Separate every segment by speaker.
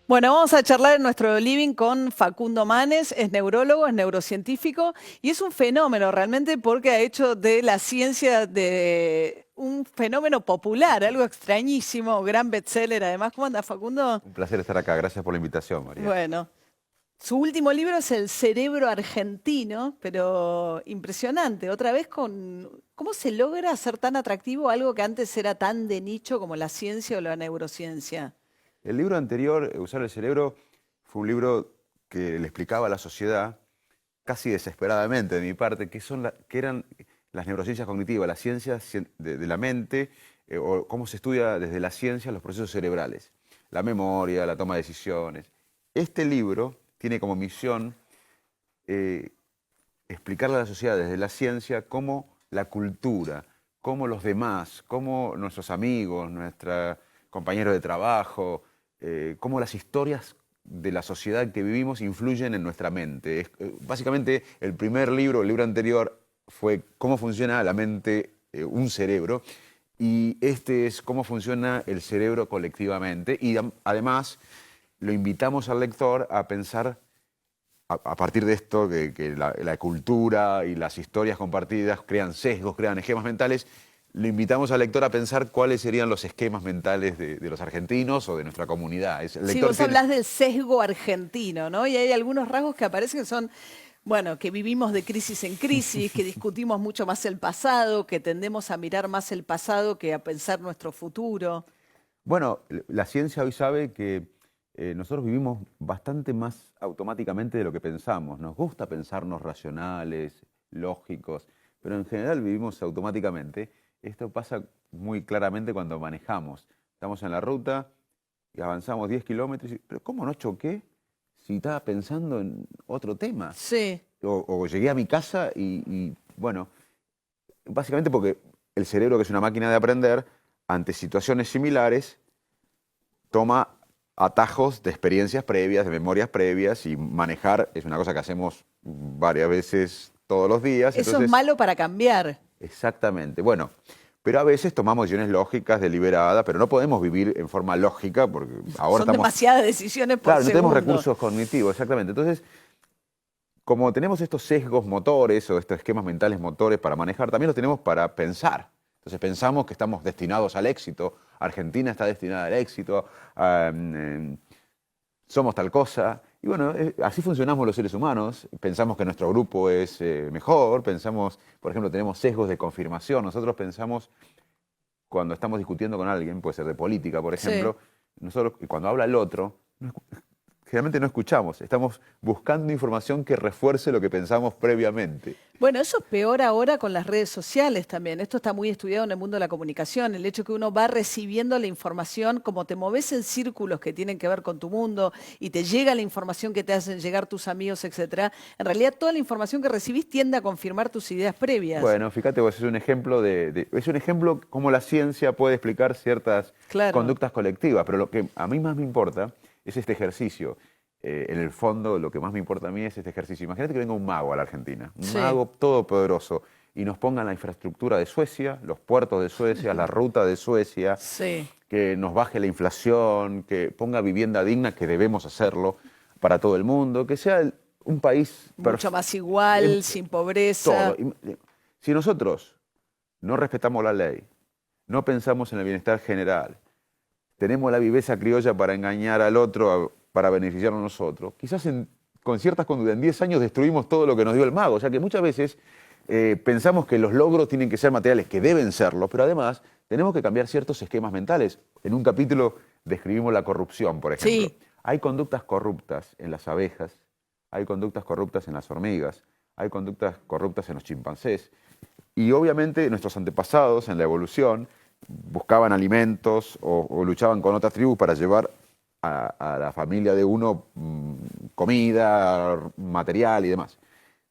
Speaker 1: Bueno, vamos a charlar en nuestro living con Facundo Manes, es neurólogo, es neurocientífico y es un fenómeno realmente porque ha hecho de la ciencia de un fenómeno popular, algo extrañísimo, gran bestseller además. ¿Cómo anda, Facundo?
Speaker 2: Un placer estar acá. Gracias por la invitación, María.
Speaker 1: Bueno, su último libro es El cerebro argentino, pero impresionante, otra vez con cómo se logra hacer tan atractivo algo que antes era tan de nicho como la ciencia o la neurociencia.
Speaker 2: El libro anterior, Usar el cerebro, fue un libro que le explicaba a la sociedad, casi desesperadamente de mi parte, qué eran las neurociencias cognitivas, las ciencias de la mente, o cómo se estudia desde la ciencia los procesos cerebrales, la memoria, la toma de decisiones. Este libro tiene como misión eh, explicarle a la sociedad desde la ciencia cómo la cultura, cómo los demás, cómo nuestros amigos, nuestros compañeros de trabajo, cómo las historias de la sociedad que vivimos influyen en nuestra mente. Básicamente, el primer libro, el libro anterior, fue cómo funciona la mente, un cerebro, y este es cómo funciona el cerebro colectivamente, y además lo invitamos al lector a pensar a partir de esto, que la cultura y las historias compartidas crean sesgos, crean esquemas mentales. Le invitamos al lector a pensar cuáles serían los esquemas mentales de los argentinos o de nuestra comunidad. El
Speaker 1: Sí,
Speaker 2: lector
Speaker 1: vos
Speaker 2: tiene...
Speaker 1: hablás del sesgo argentino, ¿no? Y hay algunos rasgos que aparecen que son, bueno, que vivimos de crisis en crisis, que discutimos mucho más el pasado, que tendemos a mirar más el pasado que a pensar nuestro futuro.
Speaker 2: Bueno, la ciencia hoy sabe que nosotros vivimos bastante más automáticamente de lo que pensamos. Nos gusta pensarnos racionales, lógicos, pero en general vivimos automáticamente. Esto pasa muy claramente cuando manejamos. Estamos en la ruta y avanzamos 10 kilómetros. ¿Pero cómo no choqué si estaba pensando en otro tema?
Speaker 1: Sí,
Speaker 2: O llegué a mi casa bueno, básicamente porque el cerebro, que es una máquina de aprender, ante situaciones similares, toma atajos de experiencias previas, de memorias previas, y manejar es una cosa que hacemos varias veces todos los días.
Speaker 1: eso es
Speaker 2: Entonces,
Speaker 1: malo para cambiar.
Speaker 2: exactamente, bueno, pero a veces tomamos decisiones lógicas, deliberadas, pero no podemos vivir en forma lógica porque ahora
Speaker 1: Son
Speaker 2: estamos...
Speaker 1: demasiadas decisiones por
Speaker 2: Claro, no tenemos
Speaker 1: segundo.
Speaker 2: recursos cognitivos, exactamente. Entonces, como tenemos estos sesgos motores o estos esquemas mentales motores para manejar, también los tenemos para pensar. Entonces pensamos que estamos destinados al éxito, Argentina está destinada al éxito, somos tal cosa. Y bueno, así funcionamos los seres humanos. Pensamos que nuestro grupo es mejor, pensamos, por ejemplo, tenemos sesgos de confirmación. Nosotros pensamos, cuando estamos discutiendo con alguien, puede ser de política, por
Speaker 1: Sí.
Speaker 2: ejemplo, nosotros, cuando habla el otro, generalmente no escuchamos, estamos buscando información que refuerce lo que pensamos previamente.
Speaker 1: Bueno, eso es peor ahora con las redes sociales también. Esto está muy estudiado en el mundo de la comunicación. El hecho que uno va recibiendo la información, como te moves en círculos que tienen que ver con tu mundo y te llega la información que te hacen llegar tus amigos, etcétera. En realidad, toda la información que recibís tiende a confirmar tus ideas previas.
Speaker 2: Bueno, fíjate vos, es un ejemplo es un ejemplo cómo la ciencia puede explicar ciertas
Speaker 1: Claro,
Speaker 2: conductas colectivas, pero lo que a mí más me importa es este ejercicio. En el fondo, lo que más me importa a mí es este ejercicio. Imagínate que venga un mago a la Argentina, un
Speaker 1: sí.
Speaker 2: mago todopoderoso, y nos ponga la infraestructura de Suecia, los puertos de Suecia, la ruta de Suecia,
Speaker 1: Sí.
Speaker 2: que nos baje la inflación, que ponga vivienda digna, que debemos hacerlo para todo el mundo, que sea un país
Speaker 1: Mucho más igual, sin
Speaker 2: todo.
Speaker 1: pobreza.
Speaker 2: Si nosotros no respetamos la ley, no pensamos en el bienestar general, tenemos la viveza criolla para engañar al otro, para beneficiarnos a nosotros, quizás con ciertas conductas, en 10 años destruimos todo lo que nos dio el mago. O sea que muchas veces pensamos que los logros tienen que ser materiales, que deben serlo, pero además tenemos que cambiar ciertos esquemas mentales. En un capítulo describimos la corrupción, por ejemplo.
Speaker 1: Sí.
Speaker 2: Hay conductas corruptas en las abejas, hay conductas corruptas en las hormigas, hay conductas corruptas en los chimpancés. Y obviamente nuestros antepasados en la evolución buscaban alimentos o luchaban con otras tribus para llevar a la familia de uno comida, material y demás.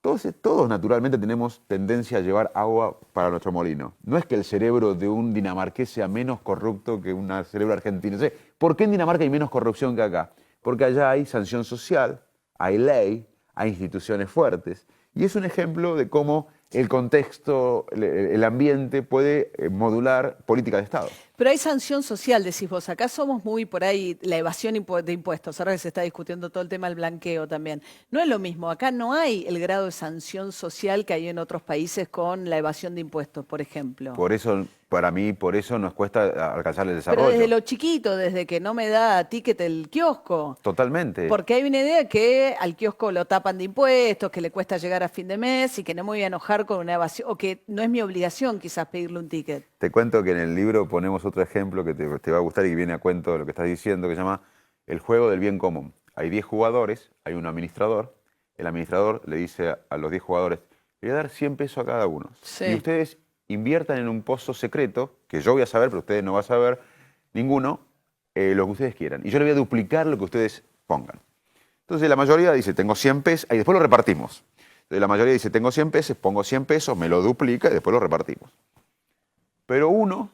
Speaker 2: Todos naturalmente tenemos tendencia a llevar agua para nuestro molino. No es que el cerebro de un dinamarqués sea menos corrupto que un cerebro argentino. O sea, ¿por qué en Dinamarca hay menos corrupción que acá? Porque allá hay sanción social, hay ley, hay instituciones fuertes. Y es un ejemplo de cómo el contexto, el ambiente puede modular política de Estado.
Speaker 1: Pero hay sanción social, decís vos. Acá somos muy por ahí la evasión de impuestos. Ahora que se está discutiendo todo el tema del blanqueo también. No es lo mismo. Acá no hay el grado de sanción social que hay en otros países con la evasión de impuestos, por ejemplo.
Speaker 2: Por eso, para mí, por eso nos cuesta alcanzar el
Speaker 1: Pero desde
Speaker 2: desarrollo.
Speaker 1: lo chiquito, desde que no me da ticket el kiosco.
Speaker 2: Totalmente.
Speaker 1: Porque hay una idea que al kiosco lo tapan de impuestos, que le cuesta llegar a fin de mes y que no me voy a enojar con una evasión, o que no es mi obligación quizás pedirle un ticket.
Speaker 2: Te cuento que en el libro ponemos otro ejemplo que te va a gustar y viene a cuento de lo que estás diciendo, que se llama el juego del bien común. Hay 10 jugadores, hay un administrador. El administrador le dice a los 10 jugadores, le voy a dar 100 pesos a cada uno.
Speaker 1: Sí.
Speaker 2: Y ustedes inviertan en un pozo secreto, que yo voy a saber, pero ustedes no van a saber ninguno, lo que ustedes quieran. Y yo le voy a duplicar lo que ustedes pongan. Entonces la mayoría dice, tengo 100 pesos, y después lo repartimos. Entonces la mayoría dice, tengo 100 pesos, pongo 100 pesos, me lo duplica y después lo repartimos. Pero uno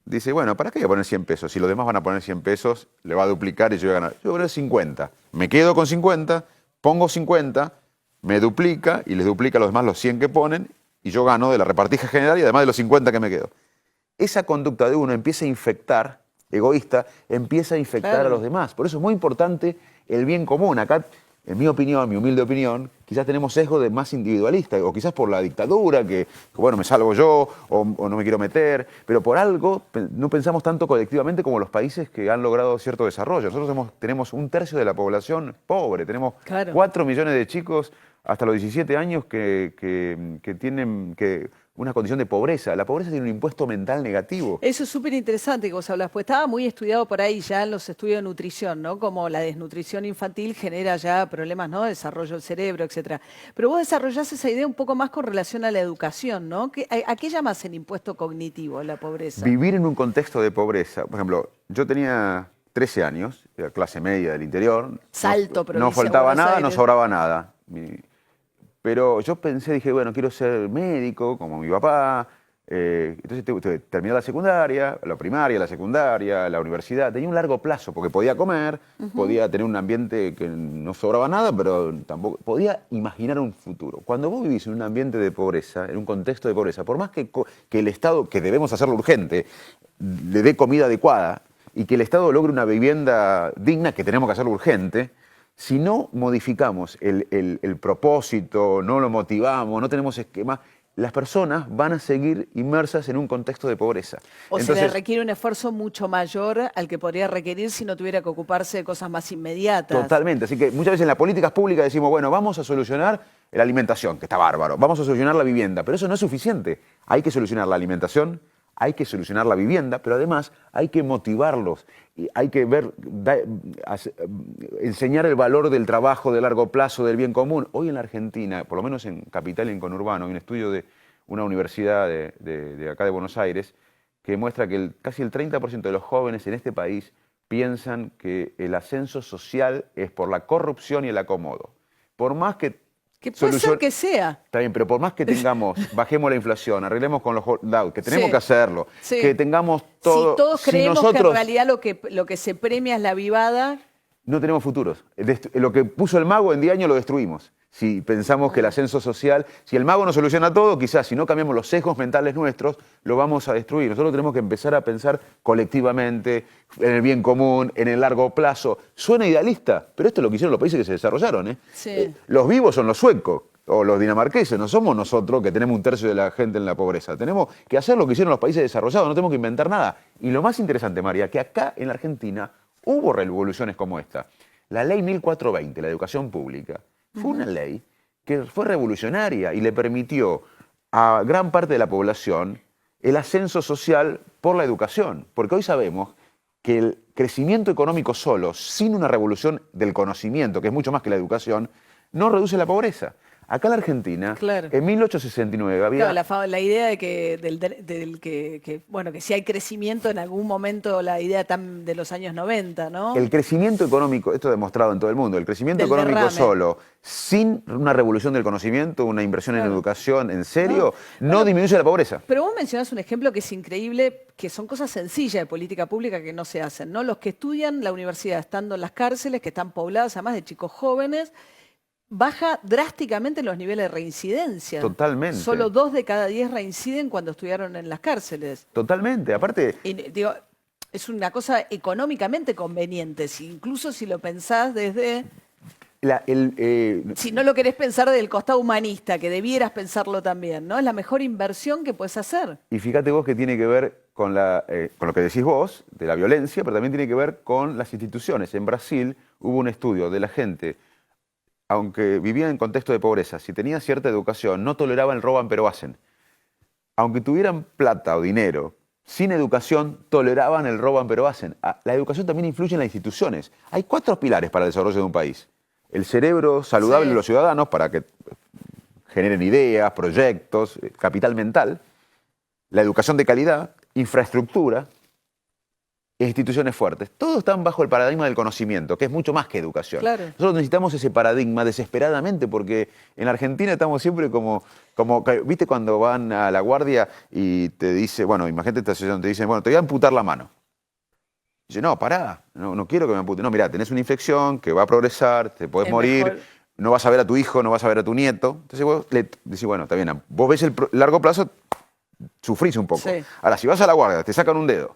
Speaker 2: dice, bueno, ¿para qué voy a poner 100 pesos? Si los demás van a poner 100 pesos, le va a duplicar y yo voy a ganar. Yo voy a poner 50. Me quedo con 50, pongo 50, me duplica y les duplica a los demás los 100 que ponen y yo gano de la repartija general y además de los 50 que me quedo. Esa conducta de uno empieza a infectar, egoísta, empieza a infectar
Speaker 1: Claro.
Speaker 2: a los demás. Por eso es muy importante el bien común. Acá, en mi opinión, mi humilde opinión, quizás tenemos sesgo de más individualista, o quizás por la dictadura, que bueno, me salvo yo, o no me quiero meter, pero por algo no pensamos tanto colectivamente como los países que han logrado cierto desarrollo. Nosotros tenemos 1/3 de la población pobre, tenemos
Speaker 1: Claro.
Speaker 2: 4 millones de chicos hasta los 17 años que tienen una condición de pobreza. La pobreza tiene un impuesto mental negativo.
Speaker 1: Eso es súper interesante que vos hablas, pues estaba muy estudiado por ahí ya en los estudios de nutrición, ¿no? Como la desnutrición infantil genera ya problemas, ¿no? Desarrollo del cerebro, etcétera. Pero vos desarrollás esa idea un poco más con relación a la educación, ¿no? ¿A qué llamas el impuesto cognitivo, la pobreza?
Speaker 2: Vivir en un contexto de pobreza. Por ejemplo, yo tenía 13 años, era clase media del interior.
Speaker 1: Salto,
Speaker 2: no
Speaker 1: provincia de
Speaker 2: faltaba
Speaker 1: Buenos
Speaker 2: nada, no
Speaker 1: Aires.
Speaker 2: sobraba nada. Pero yo pensé, dije, bueno, quiero ser médico, como mi papá. Entonces terminé la secundaria, la primaria, la secundaria, la universidad. Tenía un largo plazo, porque podía comer, podía tener un ambiente que no sobraba nada, pero tampoco podía imaginar un futuro. Cuando vos vivís en un ambiente de pobreza, en un contexto de pobreza, por más que el Estado, que debemos hacerlo urgente, le dé comida adecuada y que el Estado logre una vivienda digna, que tenemos que hacerlo urgente, si no modificamos el propósito, no lo motivamos, no tenemos esquema, las personas van a seguir inmersas en un contexto de pobreza.
Speaker 1: O se le requiere un esfuerzo mucho mayor al que podría requerir si no tuviera que ocuparse de cosas más inmediatas.
Speaker 2: Totalmente. Así que muchas veces en las políticas públicas decimos, bueno, vamos a solucionar la alimentación, que está bárbaro, vamos a solucionar la vivienda, pero eso no es suficiente. Hay que solucionar la alimentación, hay que solucionar la vivienda, pero además hay que motivarlos, y hay que enseñar el valor del trabajo de largo plazo, del bien común. Hoy en la Argentina, por lo menos en Capital y en Conurbano, hay un estudio de una universidad de acá de Buenos Aires que muestra que casi el 30% de los jóvenes en este país piensan que el ascenso social es por la corrupción y el acomodo. Por más que
Speaker 1: Que puede ser que sea.
Speaker 2: Está bien, pero por más que bajemos la inflación, arreglemos con los holdouts, que tenemos
Speaker 1: Sí,
Speaker 2: que hacerlo,
Speaker 1: sí.
Speaker 2: que tengamos todo.
Speaker 1: Si todos creemos que
Speaker 2: nosotros
Speaker 1: en realidad lo que se premia es la vivada.
Speaker 2: no tenemos futuros. Lo que puso el mago en 10 años lo destruimos. Si pensamos que el ascenso social, si el mago no soluciona todo, quizás si no cambiamos los sesgos mentales nuestros, lo vamos a destruir. Nosotros tenemos que empezar a pensar colectivamente, en el bien común, en el largo plazo. Suena idealista, pero esto es lo que hicieron los países que se desarrollaron, ¿eh?
Speaker 1: Sí.
Speaker 2: Los vivos son los suecos o los dinamarqueses, no somos nosotros que tenemos 1/3 de la gente en la pobreza. Tenemos que hacer lo que hicieron los países desarrollados, no tenemos que inventar nada. Y lo más interesante, María, que acá en la Argentina hubo revoluciones como esta. La ley 1420, la educación pública, fue una ley que fue revolucionaria y le permitió a gran parte de la población el ascenso social por la educación. Porque hoy sabemos que el crecimiento económico solo, sin una revolución del conocimiento, que es mucho más que la educación, no reduce la pobreza. Acá en la Argentina,
Speaker 1: Claro.
Speaker 2: en 1869 había...
Speaker 1: Claro, la idea de bueno, que si hay crecimiento en algún momento, la idea de los años 90, ¿no?
Speaker 2: El crecimiento económico, esto demostrado en todo el mundo, el crecimiento
Speaker 1: Del
Speaker 2: económico
Speaker 1: derrame.
Speaker 2: solo, sin una revolución del conocimiento, una inversión en
Speaker 1: Claro.
Speaker 2: educación, en serio, no disminuye la pobreza.
Speaker 1: Pero vos mencionás un ejemplo que es increíble, que son cosas sencillas de política pública que no se hacen, ¿no? Los que estudian la universidad estando en las cárceles, que están pobladas además de chicos jóvenes, baja drásticamente los niveles de reincidencia.
Speaker 2: Totalmente.
Speaker 1: Solo 2 de cada 10 reinciden cuando estuvieron en las cárceles.
Speaker 2: Totalmente. Aparte,
Speaker 1: Y, digo, es una cosa económicamente conveniente, incluso si lo pensás desde... Si no lo querés pensar desde el costado humanista, que debieras pensarlo también, ¿no? Es la mejor inversión que puedes hacer.
Speaker 2: y fíjate vos que tiene que ver con lo que decís vos, de la violencia, pero también tiene que ver con las instituciones. En Brasil hubo un estudio de la gente, aunque vivía en contexto de pobreza, si tenían cierta educación, no toleraban el roban pero hacen. Aunque tuvieran plata o dinero, sin educación toleraban el roban pero hacen. La educación también influye en las instituciones. Hay 4 pilares para el desarrollo de un país. El cerebro saludable
Speaker 1: Sí.
Speaker 2: de los ciudadanos para que generen ideas, proyectos, capital mental, la educación de calidad, infraestructura e instituciones fuertes. Todos están bajo el paradigma del conocimiento, que es mucho más que educación.
Speaker 1: Claro.
Speaker 2: Nosotros necesitamos ese paradigma desesperadamente porque en la Argentina estamos siempre como ¿viste cuando van a la guardia y te dice, bueno, imagínate esta situación, te dicen, bueno, te voy a amputar la mano? Dice, no, pará, no quiero que me ampute. No, mirá, tenés una infección que va a progresar, te podés
Speaker 1: Es
Speaker 2: morir,
Speaker 1: mejor.
Speaker 2: no vas a ver a tu hijo, no vas a ver a tu nieto. Entonces vos le decís, bueno, está bien, vos ves el largo plazo, sufrís un poco.
Speaker 1: Sí.
Speaker 2: Ahora, si vas a la guardia, te sacan un dedo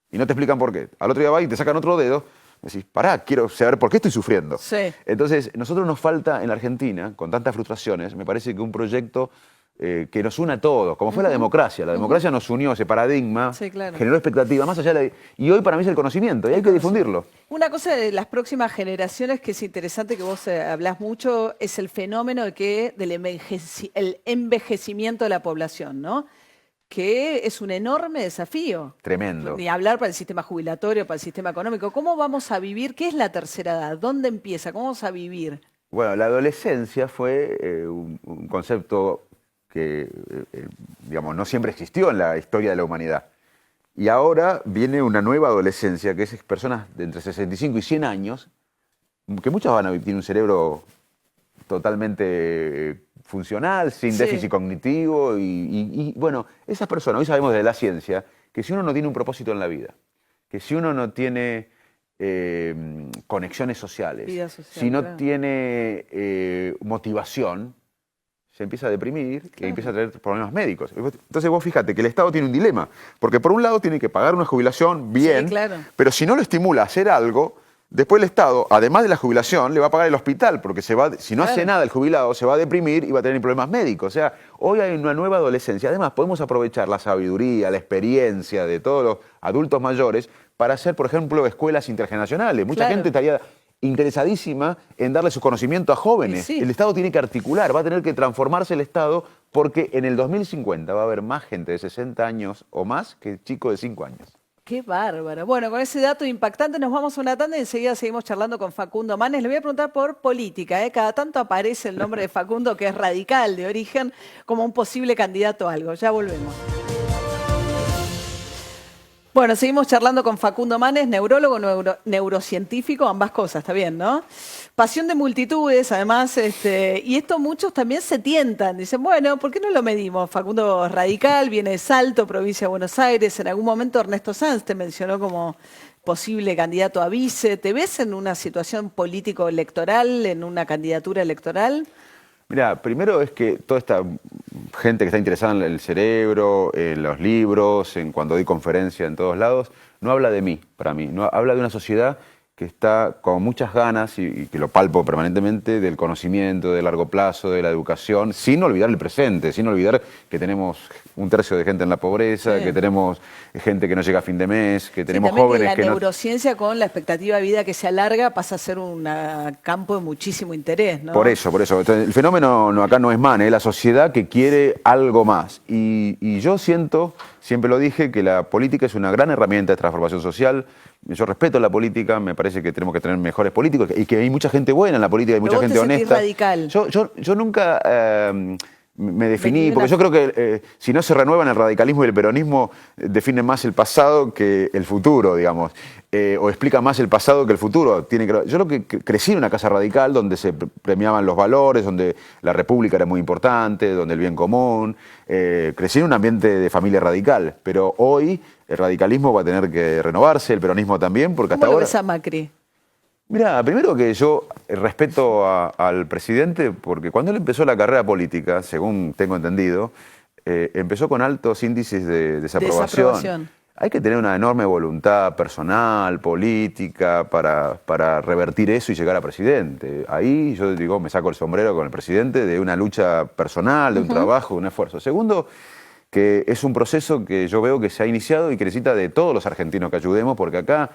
Speaker 2: y no te explican por qué, al otro día vas y te sacan otro dedo, decís, pará, quiero saber por qué estoy sufriendo.
Speaker 1: Sí.
Speaker 2: Entonces, nosotros nos falta en la Argentina, con tantas frustraciones, me parece que un proyecto que nos una a todos, como fue la democracia. La democracia nos unió, ese paradigma,
Speaker 1: Sí, claro.
Speaker 2: generó expectativa, más allá de y hoy para mí es el conocimiento, y hay que difundirlo.
Speaker 1: Una cosa de las próximas generaciones que es interesante, que vos hablás mucho, es el fenómeno del el envejecimiento de la población, ¿no? Que es un enorme desafío.
Speaker 2: Tremendo.
Speaker 1: Ni hablar para el sistema jubilatorio, para el sistema económico. ¿Cómo vamos a vivir? ¿Qué es la tercera edad? ¿Dónde empieza? ¿Cómo vamos a vivir?
Speaker 2: Bueno, la adolescencia fue un concepto que, digamos, no siempre existió en la historia de la humanidad. Y ahora viene una nueva adolescencia, que es personas de entre 65 y 100 años, que muchas van a tienen un cerebro totalmente funcional, sin
Speaker 1: Sí.
Speaker 2: déficit cognitivo. Y, bueno, esas personas, hoy sabemos de la ciencia, que si uno no tiene un propósito en la vida, que si uno no tiene conexiones sociales,
Speaker 1: Vida social,
Speaker 2: si no
Speaker 1: claro.
Speaker 2: tiene motivación, se empieza a deprimir y
Speaker 1: Claro.
Speaker 2: empieza a tener problemas médicos. Entonces vos fíjate que el Estado tiene un dilema, porque por un lado tiene que pagar una jubilación bien,
Speaker 1: Sí, claro.
Speaker 2: pero si no lo estimula a hacer algo, después el Estado, además de la jubilación, le va a pagar el hospital, porque si no hace
Speaker 1: Claro.
Speaker 2: nada el jubilado, se va a deprimir y va a tener problemas médicos. O sea, hoy hay una nueva adolescencia. Además, podemos aprovechar la sabiduría, la experiencia de todos los adultos mayores para hacer, por ejemplo, escuelas intergeneracionales. Mucha
Speaker 1: Claro.
Speaker 2: gente estaría interesadísima en darle su conocimiento a jóvenes.
Speaker 1: Y sí.
Speaker 2: El Estado tiene que articular, va a tener que transformarse el Estado porque en el 2050 va a haber más gente de 60 años o más que chicos de 5 años.
Speaker 1: Qué bárbaro. Bueno, con ese dato impactante nos vamos a una tanda y enseguida seguimos charlando con Facundo Manes. Le voy a preguntar por política, ¿eh? Cada tanto aparece el nombre de Facundo, que es radical de origen, como un posible candidato a algo. Ya volvemos. Bueno, seguimos charlando con Facundo Manes, neurólogo, neurocientífico, ambas cosas, está bien, ¿no? Pasión de multitudes, además, y esto muchos también se tientan. Dicen, bueno, ¿por qué no lo medimos? Facundo es radical, viene de Salto, provincia de Buenos Aires. En algún momento Ernesto Sanz te mencionó como posible candidato a vice. ¿Te ves en una situación político-electoral, en una candidatura electoral?
Speaker 2: Mira, primero es que toda esta gente que está interesada en el cerebro, en los libros, en cuando doy conferencia en todos lados, no habla de mí, para mí. No, habla de una sociedad que está con muchas ganas, y que lo palpo permanentemente, del conocimiento de largo plazo, de la educación, sin olvidar el presente, sin olvidar que tenemos 1/3 de gente en la pobreza,
Speaker 1: Sí.
Speaker 2: que tenemos gente que no llega a fin de mes, que tenemos
Speaker 1: también
Speaker 2: jóvenes
Speaker 1: que
Speaker 2: que
Speaker 1: la
Speaker 2: no...
Speaker 1: neurociencia con la expectativa de vida que se alarga pasa a ser un campo de muchísimo interés, ¿no?
Speaker 2: Por eso. Entonces, el fenómeno acá no es man, es la sociedad que quiere algo más. Y yo siento, siempre lo dije, que la política es una gran herramienta de transformación social. Yo respeto la política, me parece que tenemos que tener mejores políticos y que hay mucha gente buena en la política, hay
Speaker 1: Pero
Speaker 2: mucha
Speaker 1: vos
Speaker 2: gente
Speaker 1: te sentís
Speaker 2: honesta.
Speaker 1: radical.
Speaker 2: Yo nunca me definí,
Speaker 1: Vení de
Speaker 2: porque
Speaker 1: una-
Speaker 2: yo creo que si no se renuevan el radicalismo y el peronismo, definen más el pasado que el futuro, digamos, o explican más el pasado que el futuro. Yo creo que crecí en una casa radical donde se premiaban los valores, donde la república era muy importante, donde el bien común. Crecí en un ambiente de familia radical, pero hoy el radicalismo va a tener que renovarse, el peronismo también, porque
Speaker 1: ¿Cómo
Speaker 2: hasta
Speaker 1: lo
Speaker 2: ahora...
Speaker 1: ves a Macri?
Speaker 2: Mira, primero que yo respeto al presidente porque cuando él empezó la carrera política, según tengo entendido, empezó con altos índices de desaprobación. Hay que tener una enorme voluntad personal, política, para revertir eso y llegar a presidente. Ahí yo digo, me saco el sombrero con el presidente de una lucha personal, de un trabajo, de un esfuerzo. Segundo, que es un proceso que yo veo que se ha iniciado y que necesita de todos los argentinos que ayudemos, porque acá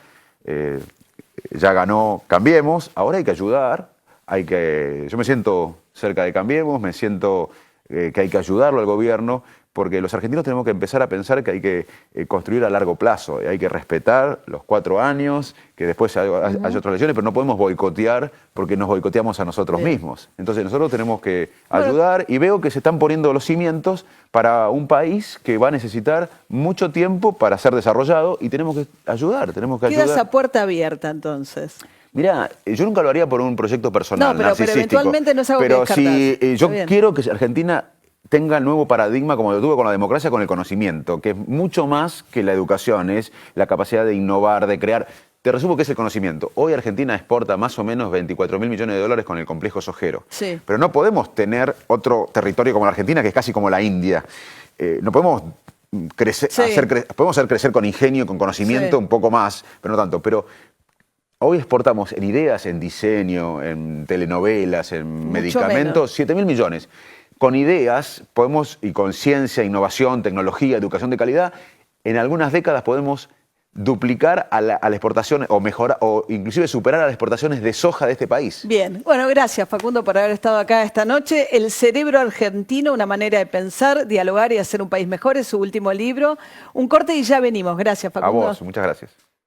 Speaker 2: ya ganó Cambiemos, ahora hay que ayudar, yo me siento cerca de Cambiemos, me siento que hay que ayudarlo al gobierno, porque los argentinos tenemos que empezar a pensar que hay que construir a largo plazo, hay que respetar los 4 años, que después hay otras elecciones, pero no podemos boicotear porque nos boicoteamos a nosotros mismos. Entonces nosotros tenemos que ayudar y veo que se están poniendo los cimientos para un país que va a necesitar mucho tiempo para ser desarrollado y tenemos que ayudar,
Speaker 1: Queda esa puerta abierta entonces.
Speaker 2: Mirá, yo nunca lo haría por un proyecto personal,
Speaker 1: pero eventualmente no es algo que descartás.
Speaker 2: Pero si yo quiero que Argentina tenga el nuevo paradigma como lo tuvo con la democracia, con el conocimiento, que es mucho más que la educación, es la capacidad de innovar, de crear. Te resumo que es el conocimiento. Hoy Argentina exporta más o menos 24.000 millones de dólares con el complejo sojero.
Speaker 1: Sí.
Speaker 2: Pero no podemos tener otro territorio como la Argentina, que es casi como la India. No podemos podemos hacer crecer con ingenio, con conocimiento un poco más, pero no tanto. Pero hoy exportamos en ideas, en diseño, en telenovelas, en medicamentos, 7.000 millones. Con ideas podemos, y con ciencia, innovación, tecnología, educación de calidad, en algunas décadas podemos duplicar a la exportación o mejorar o inclusive superar a las exportaciones de soja de este país.
Speaker 1: Bien, bueno, gracias Facundo por haber estado acá esta noche. El cerebro argentino, una manera de pensar, dialogar y hacer un país mejor, es su último libro. Un corte y ya venimos. Gracias Facundo.
Speaker 2: A vos, muchas gracias.